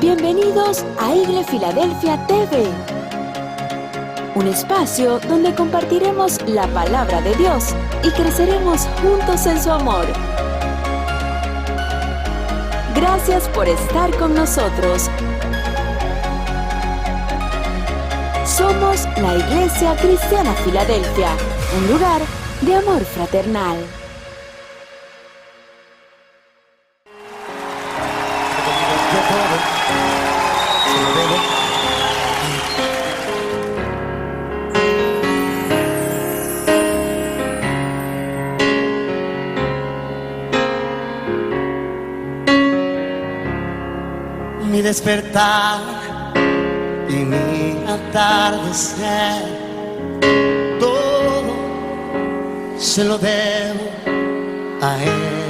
Bienvenidos a Igle Filadelfia TV, un espacio donde compartiremos la palabra de Dios y creceremos juntos en su amor. Gracias por estar con nosotros. Somos la Iglesia Cristiana Filadelfia, un lugar de amor fraternal. Mi despertar y mi atardecer, todo se lo debo a Él.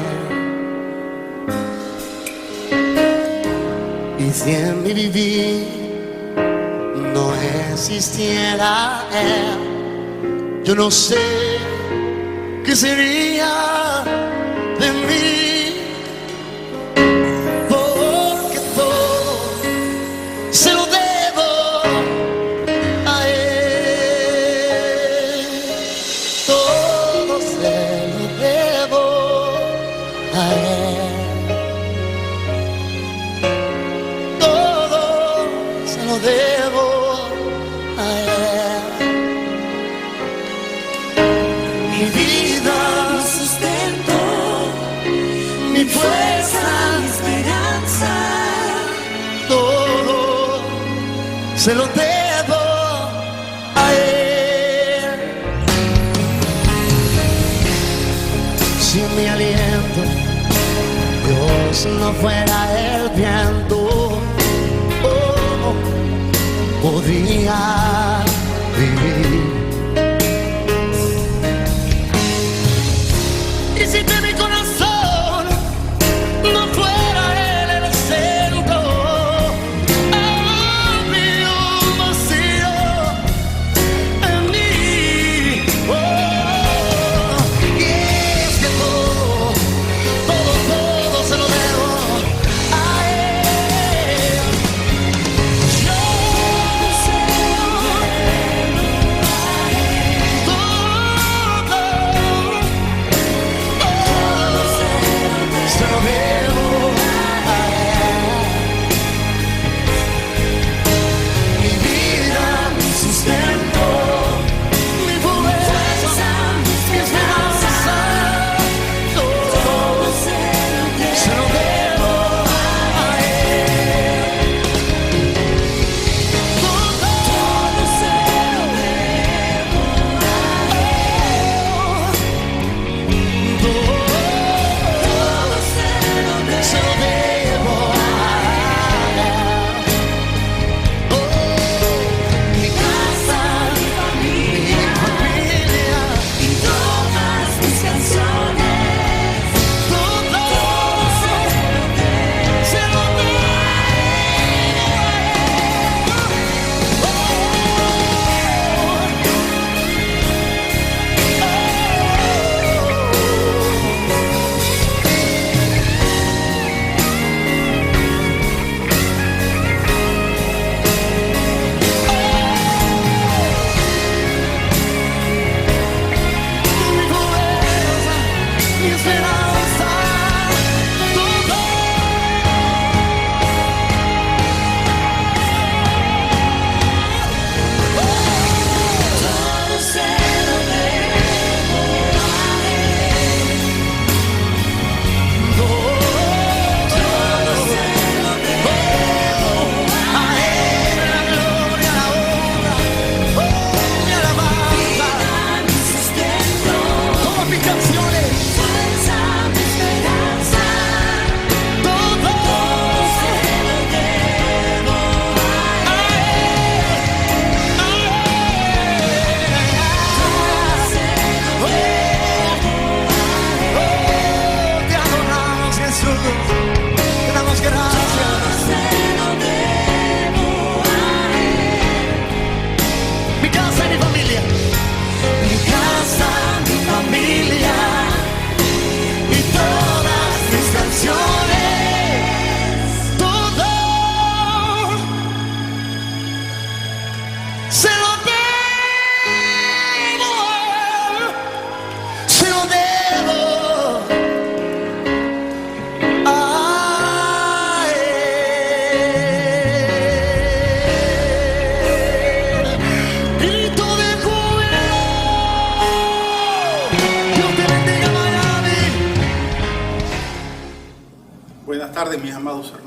Y si en mi vivir no existiera Él, yo no sé qué sería de mí. Se lo debo a Él. Si mi aliento Dios no fuera el viento, ¿cómo podría vivir? Y si de mi corazón no fuera Él el centro,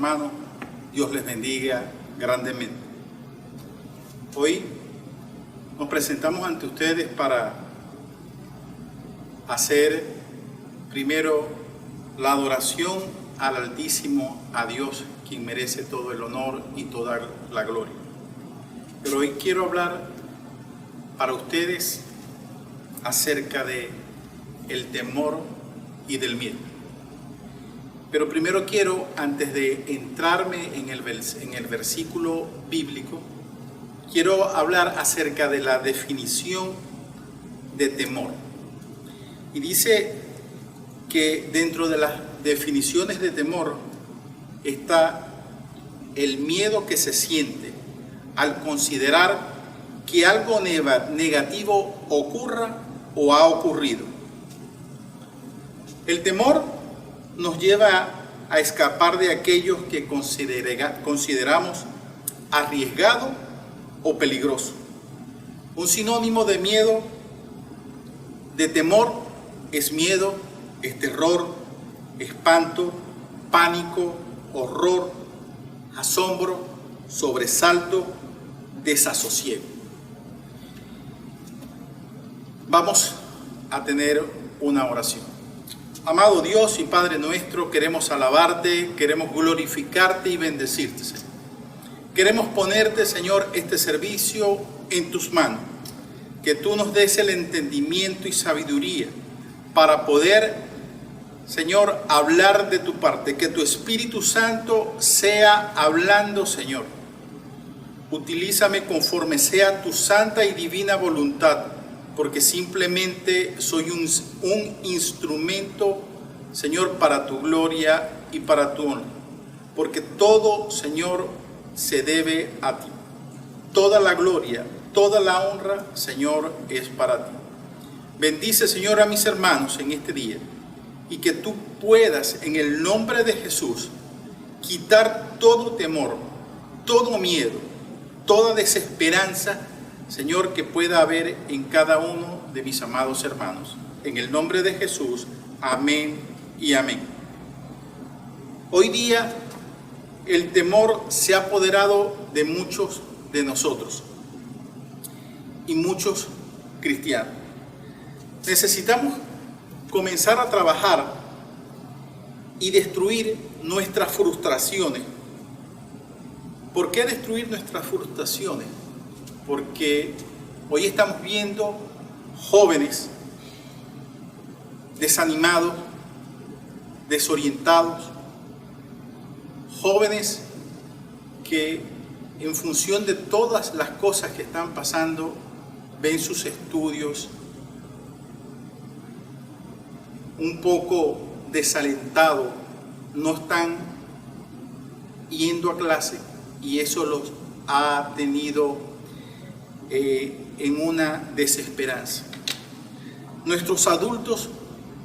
hermanos, Dios les bendiga grandemente. Hoy nos presentamos ante ustedes para hacer primero la adoración al Altísimo, a Dios, quien merece todo el honor y toda la gloria. Pero hoy quiero hablar para ustedes acerca de el temor y del miedo. Pero primero quiero, antes de entrarme en el versículo bíblico, quiero hablar acerca de la definición de temor. Y dice que dentro de las definiciones de temor está el miedo que se siente al considerar que algo negativo ocurra o ha ocurrido. El temor nos lleva a escapar de aquellos que consideramos arriesgado o peligroso. Un sinónimo de miedo, de temor, es miedo, es terror, espanto, pánico, horror, asombro, sobresalto, desasosiego. Vamos a tener una oración. Amado Dios y Padre nuestro, queremos alabarte, queremos glorificarte y bendecirte, Señor. Queremos ponerte, Señor, este servicio en tus manos. Que tú nos des el entendimiento y sabiduría para poder, Señor, hablar de tu parte. Que tu Espíritu Santo sea hablando, Señor. Utilízame conforme sea tu santa y divina voluntad, porque simplemente soy un instrumento, Señor, para tu gloria y para tu honor. Porque todo, Señor, se debe a ti. Toda la gloria, toda la honra, Señor, es para ti. Bendice, Señor, a mis hermanos en este día, y que tú puedas, en el nombre de Jesús, quitar todo temor, todo miedo, toda desesperanza, Señor, que pueda haber en cada uno de mis amados hermanos. En el nombre de Jesús, amén y amén. Hoy día el temor se ha apoderado de muchos de nosotros y muchos cristianos. Necesitamos comenzar a trabajar y destruir nuestras frustraciones. ¿Por qué destruir nuestras frustraciones? Porque hoy estamos viendo jóvenes desanimados, desorientados, jóvenes que en función de todas las cosas que están pasando, ven sus estudios un poco desalentados, no están yendo a clase y eso los ha tenido en una desesperanza. Nuestros adultos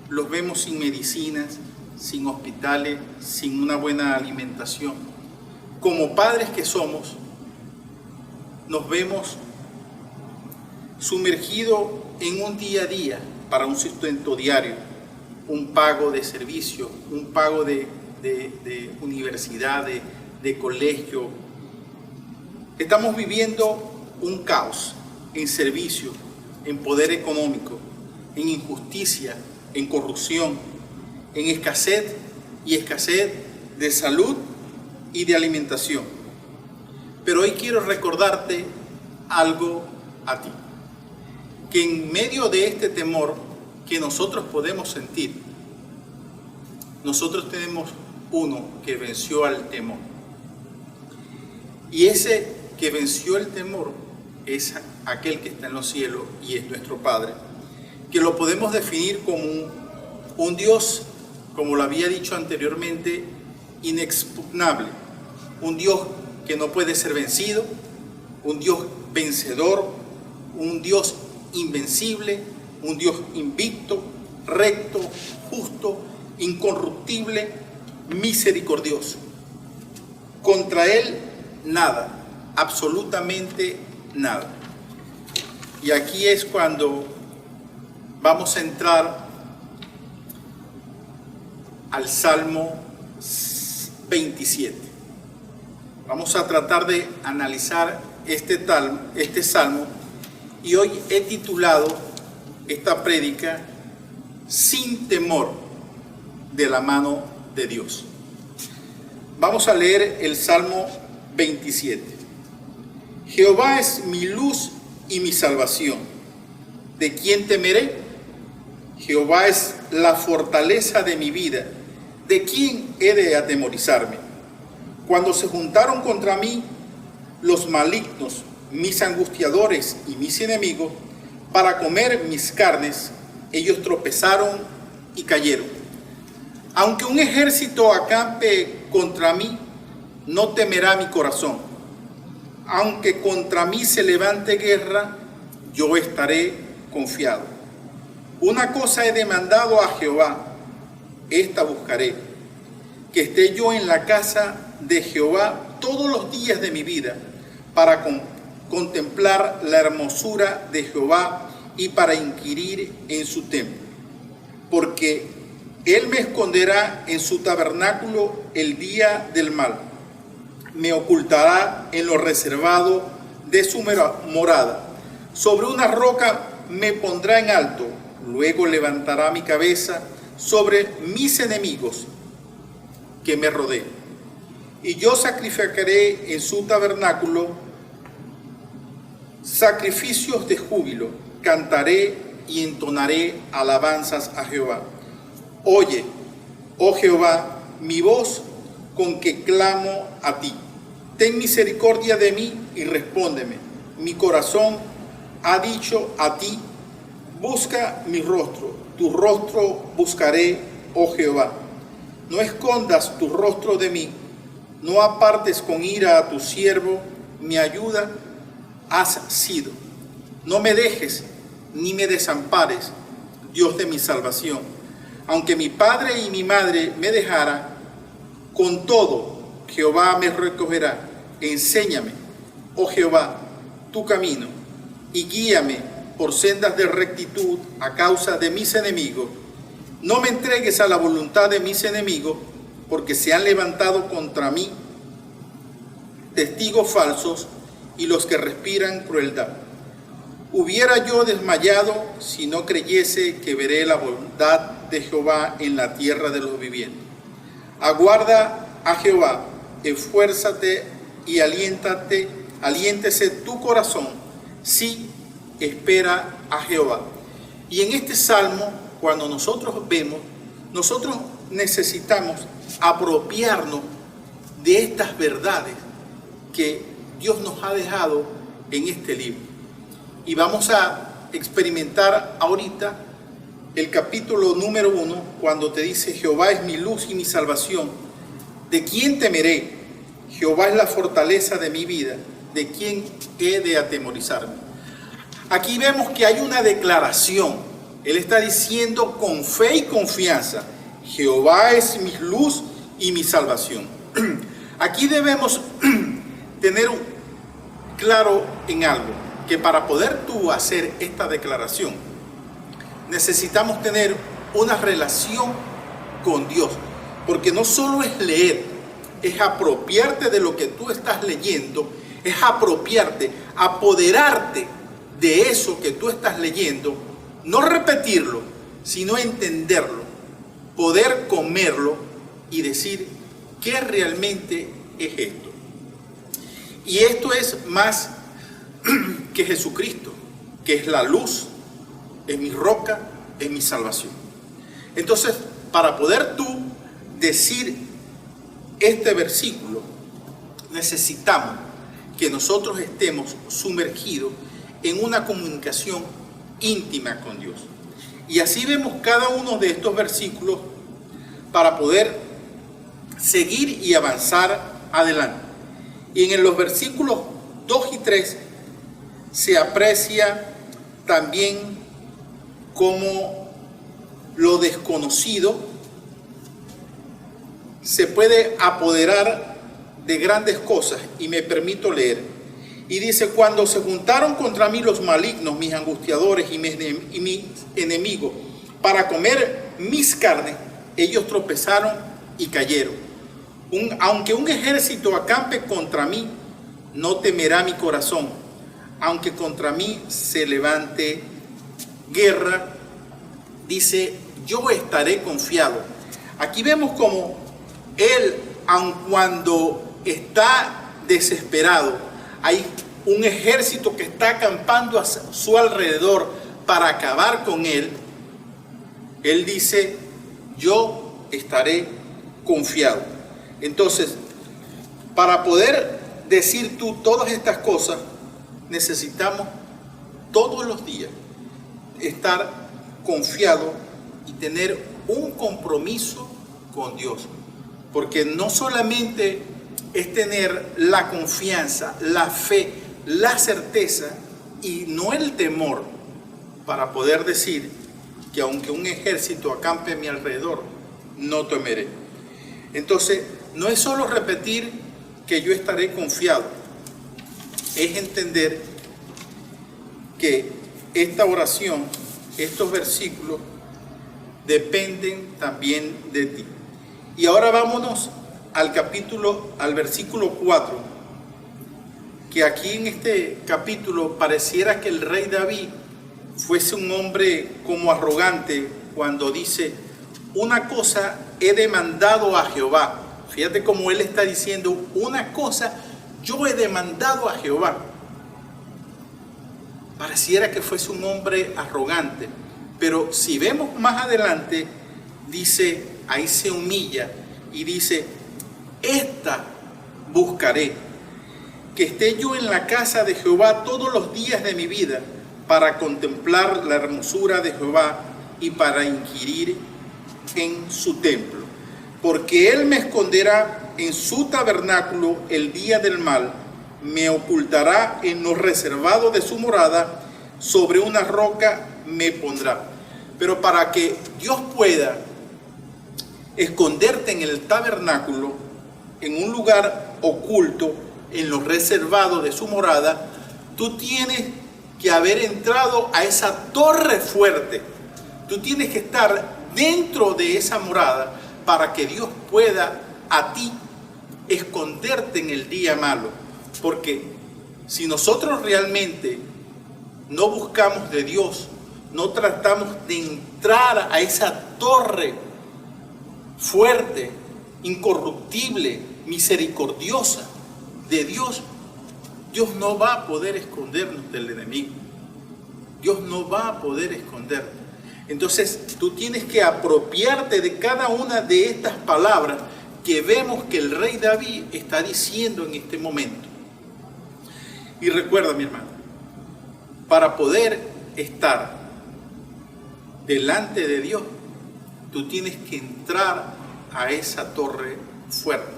los vemos sin medicinas, sin hospitales, sin una buena alimentación. Como padres que somos, nos vemos sumergidos en un día a día para un sustento diario, un pago de servicio, un pago de universidad, de colegio. Estamos viviendo un caos en servicio, en poder económico, en injusticia, en corrupción, en escasez de salud y de alimentación. Pero hoy quiero recordarte algo a ti, que en medio de este temor que nosotros podemos sentir, nosotros tenemos uno que venció al temor. Y ese que venció el temor es aquel que está en los cielos y es nuestro Padre, que lo podemos definir como un Dios, como lo había dicho anteriormente, inexpugnable, un Dios que no puede ser vencido, un Dios vencedor, un Dios invencible, un Dios invicto, recto, justo, incorruptible, misericordioso. Contra Él nada, absolutamente nada. Y aquí es cuando vamos a entrar al Salmo 27. Vamos a tratar de analizar este salmo y hoy he titulado esta prédica Sin temor de la mano de Dios. Vamos a leer el Salmo 27. Jehová es mi luz y mi salvación. ¿De quién temeré? Jehová es la fortaleza de mi vida. ¿De quién he de atemorizarme? Cuando se juntaron contra mí los malignos, mis angustiadores y mis enemigos, para comer mis carnes, ellos tropezaron y cayeron. Aunque un ejército acampe contra mí, no temerá mi corazón. Aunque contra mí se levante guerra, yo estaré confiado. Una cosa he demandado a Jehová, esta buscaré, que esté yo en la casa de Jehová todos los días de mi vida, para contemplar la hermosura de Jehová y para inquirir en su templo. Porque Él me esconderá en su tabernáculo el día del mal, me ocultará en lo reservado de su morada. Sobre una roca me pondrá en alto, luego levantará mi cabeza sobre mis enemigos que me rodean. Y yo sacrificaré en su tabernáculo sacrificios de júbilo, cantaré y entonaré alabanzas a Jehová. Oye, oh Jehová, mi voz con que clamo a ti. Ten misericordia de mí y respóndeme. Mi corazón ha dicho a ti, busca mi rostro. Tu rostro buscaré, oh Jehová. No escondas tu rostro de mí. No apartes con ira a tu siervo. Mi ayuda has sido. No me dejes ni me desampares, Dios de mi salvación. Aunque mi padre y mi madre me dejaran, con todo Jehová me recogerá. Enséñame, oh Jehová, tu camino, y guíame por sendas de rectitud a causa de mis enemigos. No me entregues a la voluntad de mis enemigos, porque se han levantado contra mí testigos falsos y los que respiran crueldad. Hubiera yo desmayado si no creyese que veré la bondad de Jehová en la tierra de los vivientes. Aguarda a Jehová, esfuérzate y aliéntese tu corazón. Sí, espera a Jehová. Y en este salmo, cuando nosotros vemos, nosotros necesitamos apropiarnos de estas verdades que Dios nos ha dejado en este libro. Y vamos a experimentar ahorita el capítulo número 1, cuando te dice: Jehová es mi luz y mi salvación. ¿De quién temeré? Jehová es la fortaleza de mi vida. ¿De quién he de atemorizarme? Aquí vemos que hay una declaración. Él está diciendo con fe y confianza: Jehová es mi luz y mi salvación. Aquí debemos tener claro en algo, que para poder tú hacer esta declaración, necesitamos tener una relación con Dios. Porque no solo es leer, es apropiarte de lo que tú estás leyendo, es apropiarte, apoderarte de eso que tú estás leyendo, no repetirlo, sino entenderlo, poder comerlo y decir qué realmente es esto. Y esto es más que Jesucristo, que es la luz, es mi roca, es mi salvación. Entonces, para poder tú decir este versículo, necesitamos que nosotros estemos sumergidos en una comunicación íntima con Dios. Y así vemos cada uno de estos versículos para poder seguir y avanzar adelante. Y en los versículos 2 y 3 se aprecia también cómo lo desconocido se puede apoderar de grandes cosas. Y me permito leer. Y dice: cuando se juntaron contra mí los malignos, mis angustiadores y mis enemigos, para comer mis carnes, ellos tropezaron y cayeron. Aunque un ejército acampe contra mí, no temerá mi corazón. Aunque contra mí se levante guerra, dice, yo estaré confiado. Aquí vemos como él, aun cuando está desesperado, hay un ejército que está acampando a su alrededor para acabar con él. Él dice, yo estaré confiado. Entonces, para poder decir tú todas estas cosas, necesitamos todos los días estar confiado y tener un compromiso con Dios. Porque no solamente es tener la confianza, la fe, la certeza y no el temor para poder decir que aunque un ejército acampe a mi alrededor, no temeré. Entonces, no es solo repetir que yo estaré confiado, es entender que esta oración, estos versículos, dependen también de ti. Y ahora vámonos al versículo 4, que aquí en este capítulo pareciera que el rey David fuese un hombre como arrogante cuando dice, una cosa he demandado a Jehová. Fíjate cómo él está diciendo, una cosa yo he demandado a Jehová. Pareciera que fuese un hombre arrogante, pero si vemos más adelante, dice, ahí se humilla y dice, esta buscaré, que esté yo en la casa de Jehová todos los días de mi vida, para contemplar la hermosura de Jehová y para inquirir en su templo. Porque él me esconderá en su tabernáculo el día del mal, me ocultará en lo reservado de su morada, sobre una roca me pondrá. Pero para que Dios pueda esconderte en el tabernáculo, en un lugar oculto, en lo reservado de su morada, tú tienes que haber entrado a esa torre fuerte. Tú tienes que estar dentro de esa morada para que Dios pueda a ti esconderte en el día malo. Porque si nosotros realmente no buscamos de Dios, no tratamos de entrar a esa torre fuerte, incorruptible, misericordiosa de Dios, Dios no va a poder escondernos del enemigo. Dios no va a poder esconderte. Entonces tú tienes que apropiarte de cada una de estas palabras que vemos que el rey David está diciendo en este momento. Y recuerda, mi hermano, para poder estar delante de Dios, tú tienes que entrar a esa torre fuerte.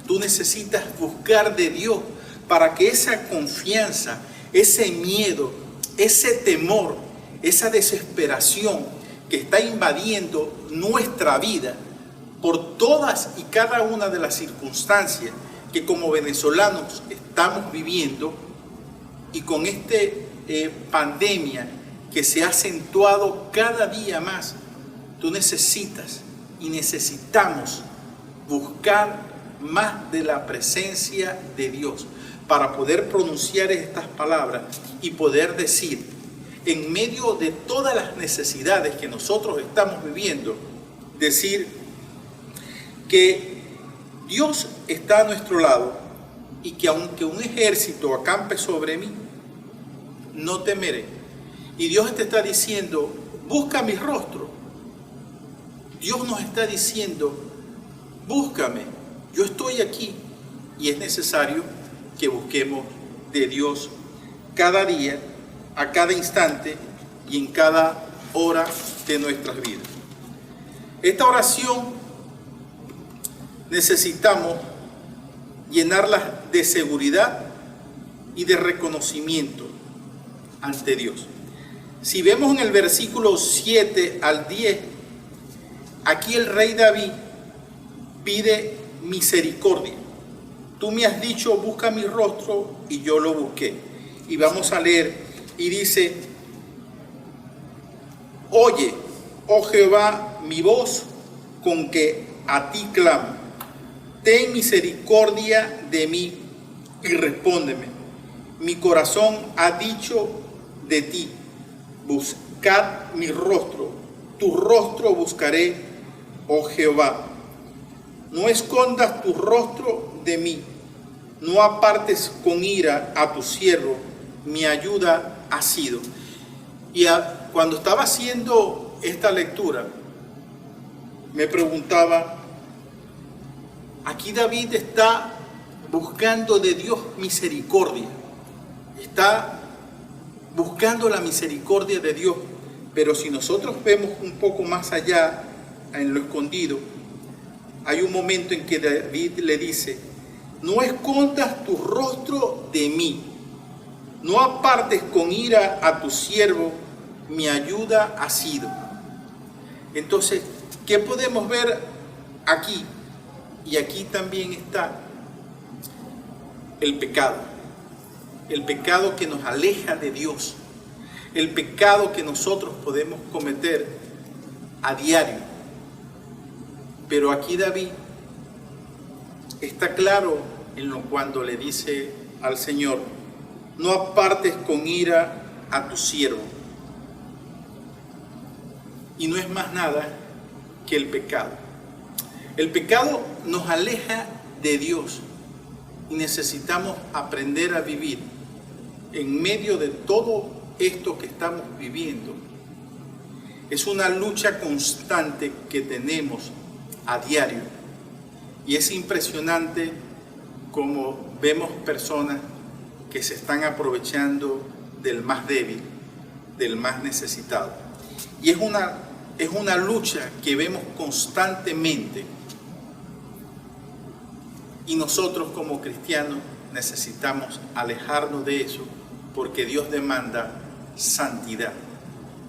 Tú necesitas buscar de Dios para que esa confianza, ese miedo, ese temor, esa desesperación que está invadiendo nuestra vida por todas y cada una de las circunstancias que como venezolanos estamos viviendo, y con esta pandemia que se ha acentuado cada día más, tú necesitas y necesitamos buscar más de la presencia de Dios para poder pronunciar estas palabras y poder decir, en medio de todas las necesidades que nosotros estamos viviendo, decir que Dios está a nuestro lado y que aunque un ejército acampe sobre mí, no temeré. Y Dios te está diciendo, busca mi rostro. Dios nos está diciendo, búscame, yo estoy aquí. Y es necesario que busquemos de Dios cada día, a cada instante y en cada hora de nuestras vidas. Esta oración necesitamos llenarla de seguridad y de reconocimiento ante Dios. Si vemos en el versículo 7 al 10, aquí el rey David pide misericordia. Tú me has dicho, busca mi rostro, y yo lo busqué. Y vamos a leer, y dice, oye, oh Jehová, mi voz con que a ti clamo. ten misericordia de mí y respóndeme. Mi corazón ha dicho de ti, buscad mi rostro, tu rostro buscaré, oh Jehová. No escondas tu rostro de mí, no apartes con ira a tu siervo, mi ayuda ha sido. Y cuando estaba haciendo esta lectura, me preguntaba, aquí David está buscando de Dios misericordia, está buscando la misericordia de Dios, pero si nosotros vemos un poco más allá, en lo escondido, hay un momento en que David le dice, no escondas tu rostro de mí, no apartes con ira a tu siervo, mi ayuda ha sido. Entonces, ¿qué podemos ver aquí? Y aquí también está el pecado que nos aleja de Dios, el pecado que nosotros podemos cometer a diario. Pero aquí David está claro cuando le dice al Señor, no apartes con ira a tu siervo. Y no es más nada que el pecado. El pecado nos aleja de Dios y necesitamos aprender a vivir en medio de todo esto que estamos viviendo. Es una lucha constante que tenemos a diario y es impresionante como vemos personas que se están aprovechando del más débil, del más necesitado. Y es una lucha que vemos constantemente. Y nosotros como cristianos necesitamos alejarnos de eso porque Dios demanda santidad.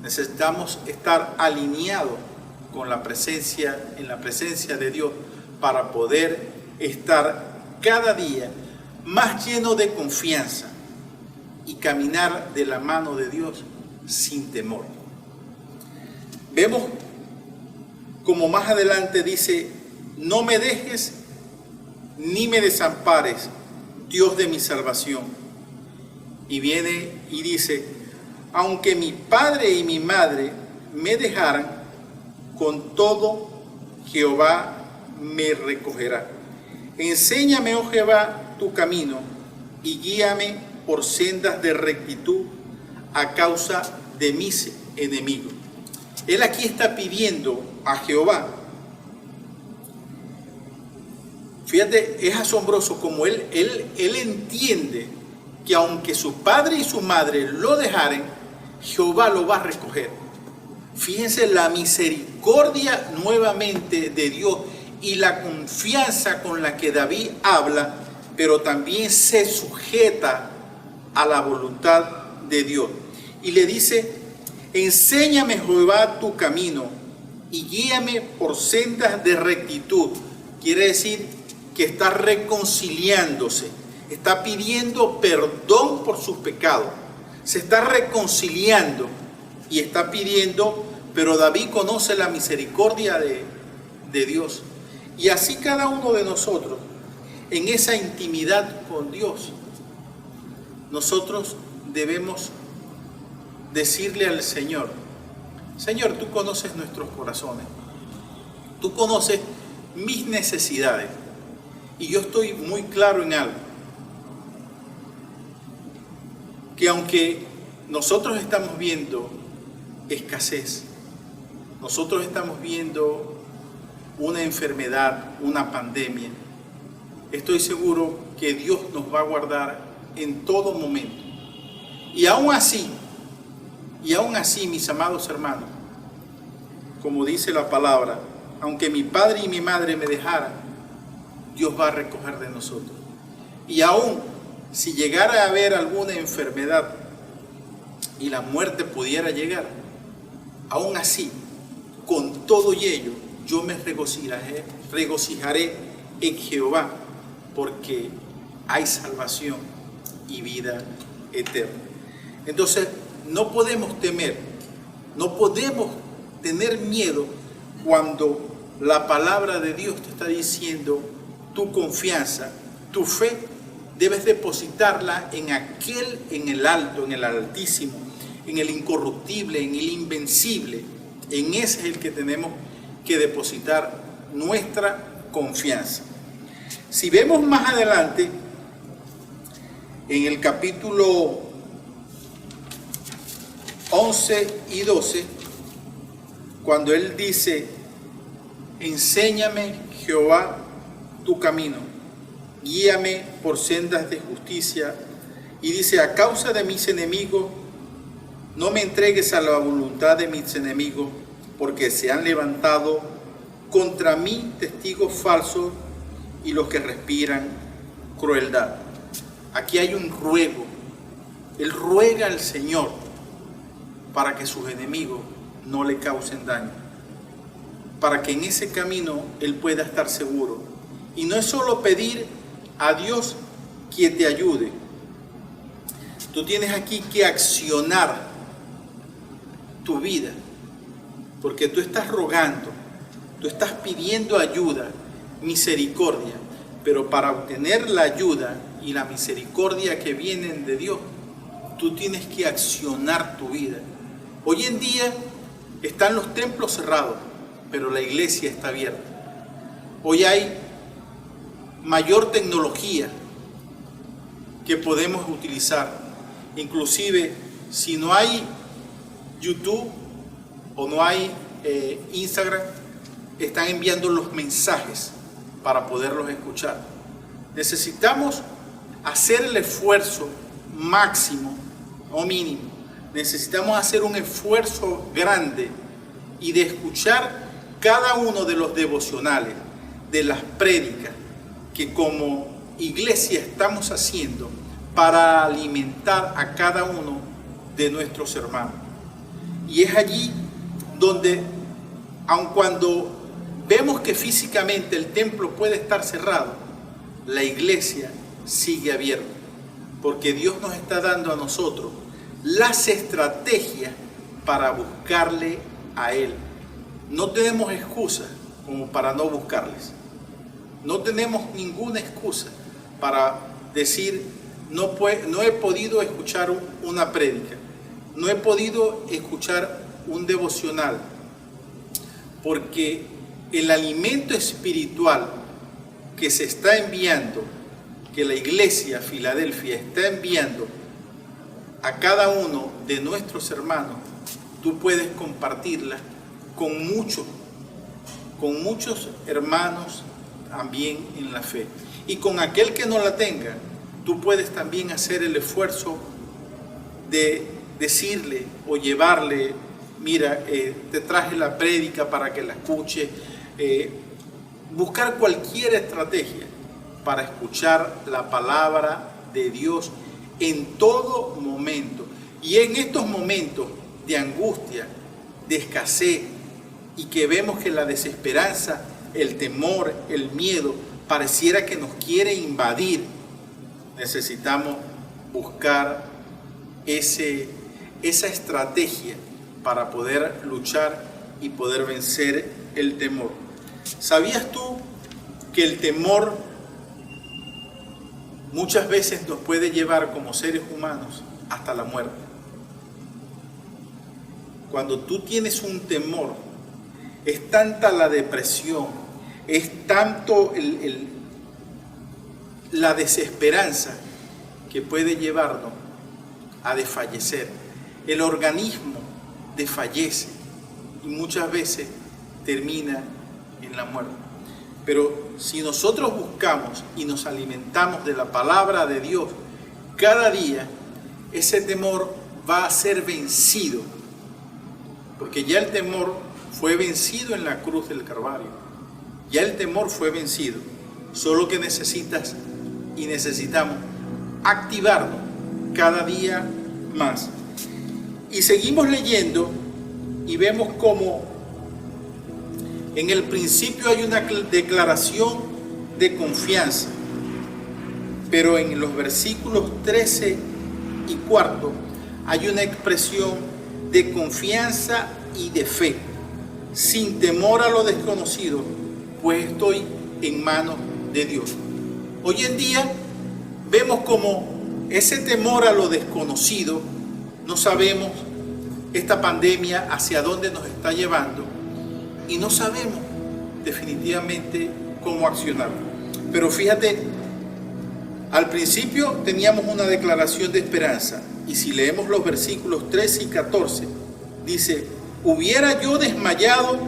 Necesitamos estar alineados con la presencia, en la presencia de Dios para poder estar cada día más lleno de confianza y caminar de la mano de Dios sin temor. Vemos como más adelante dice, no me dejes ni me desampares, Dios de mi salvación. Y viene y dice, aunque mi padre y mi madre me dejaran, con todo Jehová me recogerá. Enséñame, oh Jehová, tu camino y guíame por sendas de rectitud a causa de mis enemigos. Él aquí está pidiendo a Jehová. Fíjate, es asombroso como él entiende que aunque su padre y su madre lo dejaren, Jehová lo va a recoger. Fíjense la misericordia nuevamente de Dios y la confianza con la que David habla, pero también se sujeta a la voluntad de Dios. Y le dice, enséñame, Jehová, tu camino y guíame por sendas de rectitud. Quiere decir que está reconciliándose, está pidiendo perdón por sus pecados, se está reconciliando y está pidiendo, pero David conoce la misericordia de Dios. Y así cada uno de nosotros, en esa intimidad con Dios, nosotros debemos decirle al Señor, Señor, tú conoces nuestros corazones, tú conoces mis necesidades, y yo estoy muy claro en algo, que aunque nosotros estamos viendo escasez, nosotros estamos viendo una enfermedad, una pandemia, estoy seguro que Dios nos va a guardar en todo momento. Y aún así, mis amados hermanos, como dice la palabra, aunque mi padre y mi madre me dejaran, Dios va a recoger de nosotros. Y aún si llegara a haber alguna enfermedad y la muerte pudiera llegar, aún así, con todo ello, yo me regocijaré en Jehová, porque hay salvación y vida eterna. Entonces, no podemos temer, no podemos tener miedo cuando la palabra de Dios te está diciendo, tu confianza, tu fe, debes depositarla en aquel, en el alto, en el altísimo, en el incorruptible, en el invencible. En ese es el que tenemos que depositar nuestra confianza. Si vemos más adelante, en el capítulo 11 y 12, cuando él dice: enséñame, Jehová, tu camino, guíame por sendas de justicia. Y dice: a causa de mis enemigos, no me entregues a la voluntad de mis enemigos, porque se han levantado contra mí testigos falsos y los que respiran crueldad. Aquí hay un ruego. Él ruega al Señor para que sus enemigos no le causen daño, para que en ese camino él pueda estar seguro. Y no es solo pedir a Dios que te ayude. Tú tienes aquí que accionar tu vida, porque tú estás rogando, tú estás pidiendo ayuda, misericordia, pero para obtener la ayuda y la misericordia que vienen de Dios, tú tienes que accionar tu vida. Hoy en día están los templos cerrados, pero la iglesia está abierta. Hoy hay mayor tecnología que podemos utilizar. Inclusive, si no hay YouTube o no hay Instagram, están enviando los mensajes para poderlos escuchar. Necesitamos hacer el esfuerzo máximo o mínimo. Necesitamos hacer un esfuerzo grande y de escuchar cada uno de los devocionales, de las prédicas que como iglesia estamos haciendo para alimentar a cada uno de nuestros hermanos. Y es allí donde, aun cuando vemos que físicamente el templo puede estar cerrado, la iglesia sigue abierta, porque Dios nos está dando a nosotros las estrategias para buscarle a Él. No tenemos excusa como para no buscarles. No tenemos ninguna excusa para decir: no he podido escuchar una prédica, no he podido escuchar un devocional, porque el alimento espiritual que se está enviando, que la iglesia Filadelfia está enviando a cada uno de nuestros hermanos, tú puedes compartirla con muchos hermanos también en la fe. Y con aquel que no la tenga, tú puedes también hacer el esfuerzo de decirle o llevarle: mira, te traje la prédica para que la escuche. Buscar cualquier estrategia para escuchar la palabra de Dios en todo momento. Y en estos momentos de angustia, de escasez, y que vemos que la desesperanza, el temor, el miedo pareciera que nos quiere invadir, necesitamos buscar esa estrategia para poder luchar y poder vencer el temor. ¿Sabías tú que el temor muchas veces nos puede llevar como seres humanos hasta la muerte? Cuando tú tienes un temor, es tanta la depresión, es tanto la desesperanza que puede llevarnos a desfallecer. El organismo desfallece y muchas veces termina en la muerte. Pero si nosotros buscamos y nos alimentamos de la palabra de Dios cada día, ese temor va a ser vencido, porque ya el temor fue vencido en la cruz del Calvario. Ya el temor fue vencido. Solo que necesitamos activarnos cada día más. Y seguimos leyendo y vemos cómo en el principio hay una declaración de confianza, pero en los versículos 13 y 4 hay una expresión de confianza y de fe, sin temor a lo desconocido, pues estoy en manos de Dios. Hoy en día vemos como ese temor a lo desconocido, no sabemos esta pandemia hacia dónde nos está llevando y no sabemos definitivamente cómo accionar. Pero fíjate, al principio teníamos una declaración de esperanza y si leemos los versículos 13 y 14, dice: hubiera yo desmayado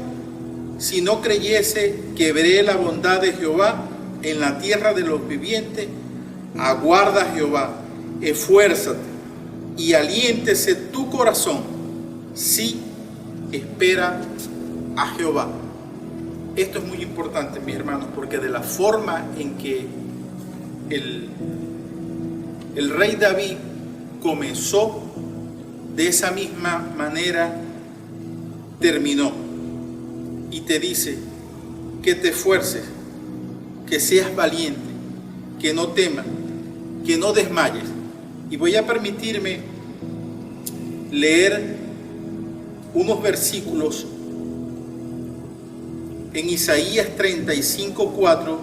si no creyese que veré la bondad de Jehová en la tierra de los vivientes. Aguarda a Jehová, esfuérzate y aliéntese tu corazón, sí, espera a Jehová. Esto es muy importante, mis hermanos, porque de la forma en que el rey David comenzó, de esa misma manera terminó. Y te dice que te esfuerces, que seas valiente, que no temas, que no desmayes. Y voy a permitirme leer unos versículos en Isaías 35:4.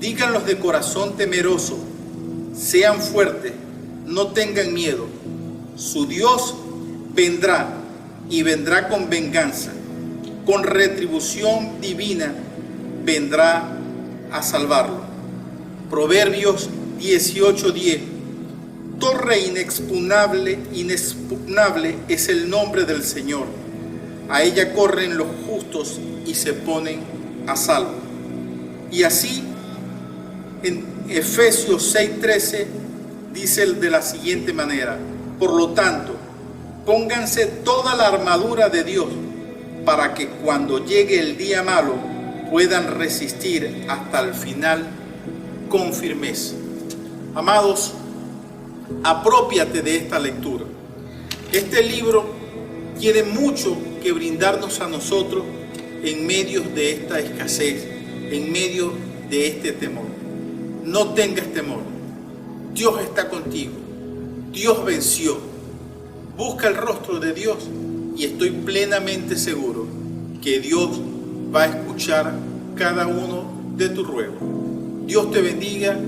Díganlos de corazón temeroso, sean fuertes, no tengan miedo. Su Dios vendrá y vendrá con venganza, con retribución divina vendrá a salvarlo. Proverbios 18:10. Torre inexpugnable es el nombre del Señor. A ella corren los justos y se ponen a salvo. Y así en Efesios 6:13 dice de la siguiente manera: por lo tanto, pónganse toda la armadura de Dios para que cuando llegue el día malo puedan resistir hasta el final con firmeza. Amados, aprópiate de esta lectura. Este libro tiene mucho que brindarnos a nosotros en medio de esta escasez, en medio de este temor. No tengas temor. Dios está contigo. Dios venció. Busca el rostro de Dios y estoy plenamente seguro que Dios va a escuchar cada uno de tus ruegos. Dios te bendiga,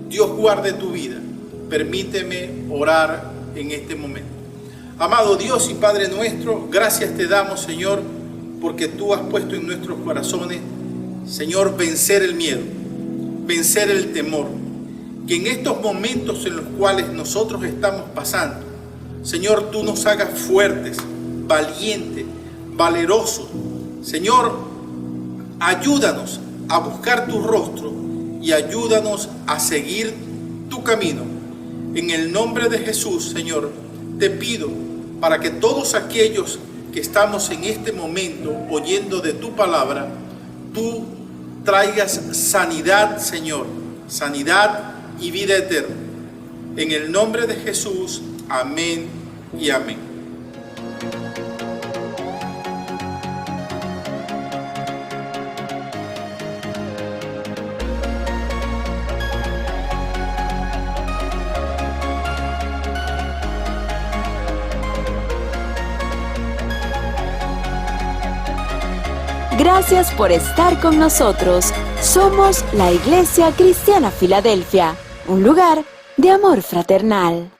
Dios guarde tu vida. Permíteme orar en este momento. Amado Dios y Padre nuestro, gracias te damos, Señor, porque tú has puesto en nuestros corazones, Señor, vencer el miedo, vencer el temor. Que en estos momentos en los cuales nosotros estamos pasando, Señor, tú nos hagas fuertes, valientes, valerosos. Señor, ayúdanos a buscar tu rostro y ayúdanos a seguir tu camino. En el nombre de Jesús, Señor, te pido para que todos aquellos que estamos en este momento oyendo de tu palabra, tú traigas sanidad, Señor, sanidad y vida eterna. En el nombre de Jesús, amén y amén. Gracias por estar con nosotros. Somos la Iglesia Cristiana Filadelfia, un lugar de amor fraternal.